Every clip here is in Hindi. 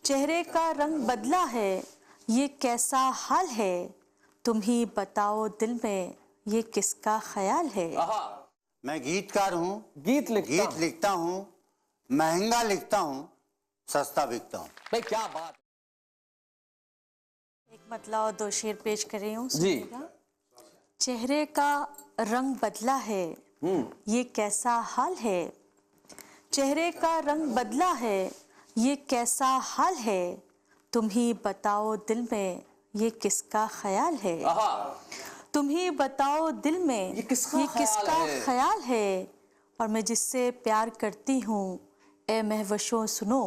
चेहरे का रंग बदला है, ये कैसा हाल है। तुम ही बताओ दिल में ये किसका ख्याल है। मैं गीतकार हूँ, गीत लिखता हूँ, महंगा लिखता हूँ, सस्ता बिकता हूँ। भाई क्या बात। एक मतलब और दो शेर पेश कर रही हूँ, जी। सुनिएगा। चेहरे का रंग बदला है, ये कैसा हाल है। चेहरे का रंग बदला है, ये कैसा हाल है। तुम ही बताओ दिल में ये किसका ख्याल है। तुम ही बताओ दिल में ये किसका ख्याल है। और मैं जिससे प्यार करती हूँ ए महवशों सुनो।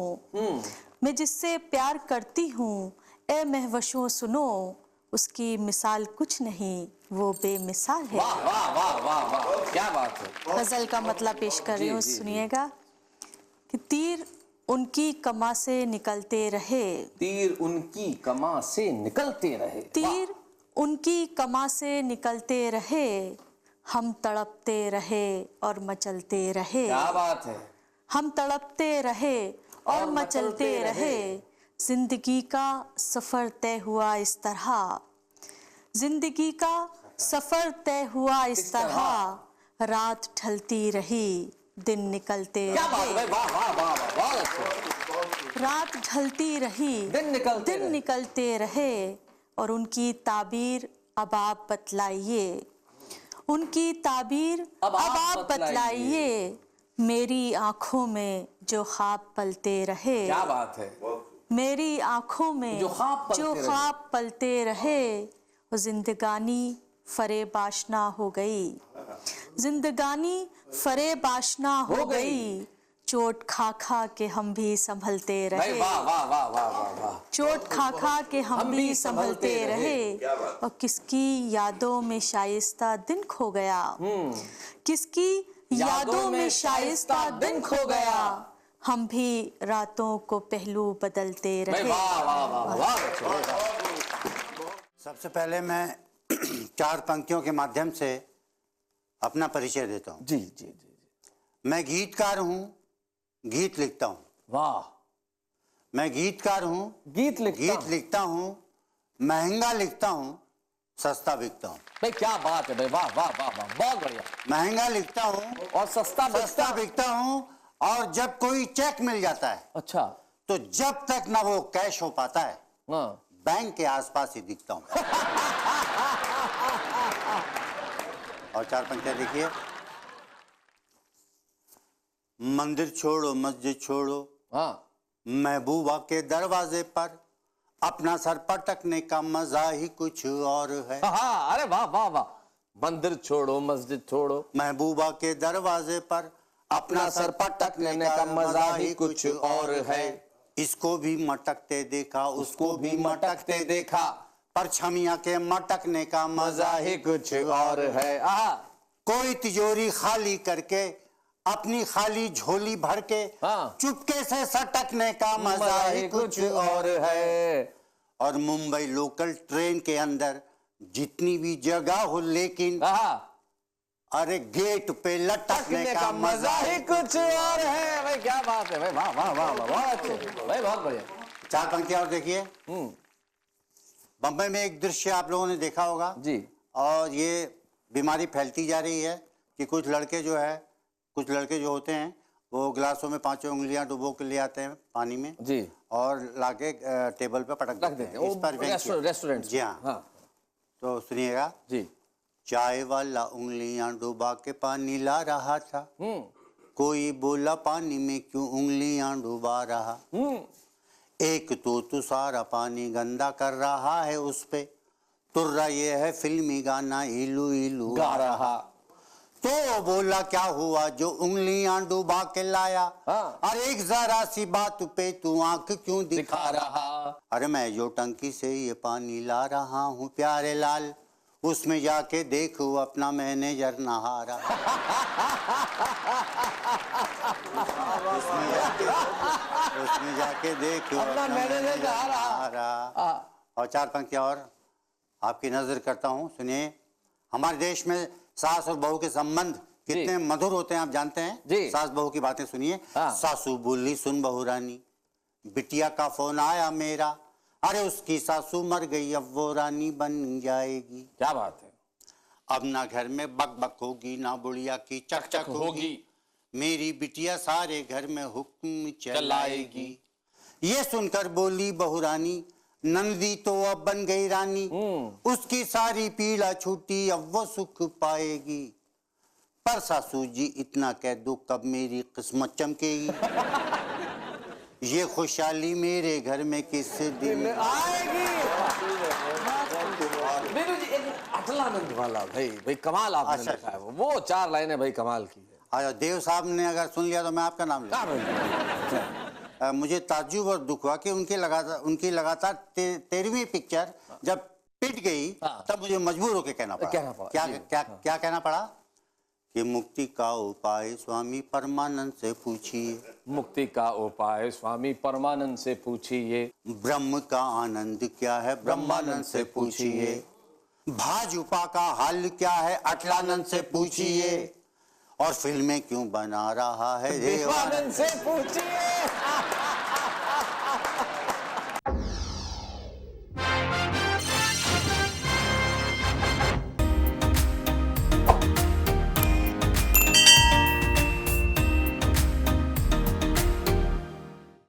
मैं जिससे प्यार करती हूँ ए महवशों सुनो। उसकी मिसाल कुछ नहीं, वो बेमिसाल है। वाह वाह वाह वाह वाह, क्या बात है। गजल का मतलब पेश कर रही हूँ, सुनिएगा कि तीर उनकी कमा से निकलते रहे। तीर उनकी कमा से निकलते रहे। तीर उनकी कमा से निकलते रहे। हम तड़पते रहे और मचलते रहे। क्या बात है। हम तड़पते रहे और मचलते रहे। जिंदगी का सफर तय हुआ इस तरह। जिंदगी का सफर तय हुआ इस तरह। रात ढलती रही, दिन निकलते क्या बात रहे। है। वाह वाह वाह वाह, बहुत अच्छा। रात ढलती रही, दिन निकलते रहे। और उनकी ताबीर अब आप बतलाइए। उनकी ताबीर अब आप बतलाइए। मेरी आंखों में जो ख्वाब पलते रहे। क्या बात है। मेरी आंखों में जो ख्वाब पलते रहे। वो जिंदगानी फरेब आशना हो गई। जिंदगानी फरेब आशना हो गई। चोट खा खा के हम भी संभलते रहे। वाह वाह वाह वाह वाह वाह। चोट खा खा के हम भी संभलते रहे। और किसकी यादों में शाइस्ता दिन खो गया। किसकी यादों में शाइस्ता दिन खो गया। हम भी रातों को पहलू बदलते रहे। वाह वाह वाह वाह। सबसे पहले मैं 4 पंक्तियों के माध्यम से अपना परिचय देता हूँ। जी जी जी। मैं गीतकार हूँ, गीत लिखता हूँ। वाह। मैं गीतकार हूँ, गीत लिखता हूँ, महंगा लिखता हूँ, सस्ता बिकता हूँ। भाई क्या बात है भाई, वाह वाह वाह वाह, बहुत बढ़िया। महंगा लिखता हूँ और सस्ता बिकता हूँ। और जब कोई चेक मिल जाता है, अच्छा, तो जब तक ना वो कैश हो पाता है, बैंक के आसपास ही दिखता हूँ। और 4 पंक्तियां देखिए। मंदिर छोड़ो मस्जिद छोड़ो, महबूबा के दरवाजे पर अपना सर पटकने का मजा ही कुछ और है। अरे वाह वाह वाह। मंदिर छोड़ो मस्जिद छोड़ो, महबूबा के दरवाजे पर अपना सर पटकने का मजा ही कुछ और है। इसको भी मटकते देखा, उसको भी मटकते देखा, परछमियां के मटकने का मजा ही कुछ और है। कोई तिजोरी खाली करके अपनी खाली झोली भर के चुपके से सटकने का मजा ही कुछ और है। और मुंबई लोकल ट्रेन के अंदर जितनी भी जगह हो, लेकिन अरे गेट पे लटकने का मजा ही कुछ और है। भाई क्या बात है भाई, वाह वाह वाह वाह, बहुत अच्छे भाई, बहुत बढ़िया। 4 पंक्तियां और देखिए। बंबई में एक दृश्य आप लोगों ने देखा होगा जी। और ये बीमारी फैलती जा रही है कि कुछ लड़के जो होते हैं वो गिलासों में 5 उंगलियां डुबो के ले आते हैं पानी में जी, और लाके टेबल पे पटक देते हैं। इस पर रेस्टोरेंट। जी हाँ। तो सुनिएगा जी। चाय वाला उंगलियां डुबा के पानी ला रहा था, कोई बोला पानी में क्यों उंगलियां डुबा रहा। एक तो सारा पानी गंदा कर रहा है, उस पे तुर्रा ये है फिल्मी गाना इलू इलू गा रहा। तो बोला क्या हुआ जो उंगलियां डुबा के लाया। अरे एक जरा सी बात पे तू आंख क्यों दिखा रहा। अरे मैं जो टंकी से ये पानी ला रहा हूँ प्यारे लाल, उसमें जाके देखो अपना मैनेजर नहा रहा। उसमें जाके देखो अपना मैनेजर नहा रहा। और 4 पंक्तियां और आपकी नजर करता हूँ, सुनिए। हमारे देश में सास और बहू के संबंध कितने मधुर होते हैं आप जानते हैं जी। सास बहू की बातें सुनिए। सासू बोली सुन बहू रानी, बिटिया का फोन आया मेरा, अरे उसकी सासू मर गई, अब वो रानी बन जाएगी। क्या बात है। अब ना घर में बक बक होगी, ना बुढ़िया की चक चक होगी, मेरी बिटिया सारे घर में हुक्म चलाएगी। ये सुनकर बोली बहुरानी, नंदी तो अब बन गई रानी, उसकी सारी पीड़ा छूटी, अब वो सुख पाएगी। पर सासू जी इतना कह दो, कब मेरी किस्मत चमकेगी, ये खुशहाली मेरे घर में किस दिन आएगी। वीरू जी एक अटलानंद वाला भाई कमाल आपने लिखा है, वो 4 लाइनें भाई कमाल की है। आया देव साहब ने अगर सुन लिया तो मैं आपका नाम ले। मुझे ताज्जुब और दुख हुआ कि उनकी लगातार 13वीं पिक्चर जब पिट गई, तब मुझे मजबूर होकर कहना पड़ा। क्या कहना पड़ा कि मुक्ति का उपाय स्वामी परमानंद से पूछिए, मुक्ति का उपाय स्वामी परमानंद से पूछिए, ब्रह्म का आनंद क्या है ब्रह्मानंद से पूछिए, भाजपा का हल क्या है अटलानंद से पूछिए, और फिल्में क्यों बना रहा है देवानंद से पूछिए।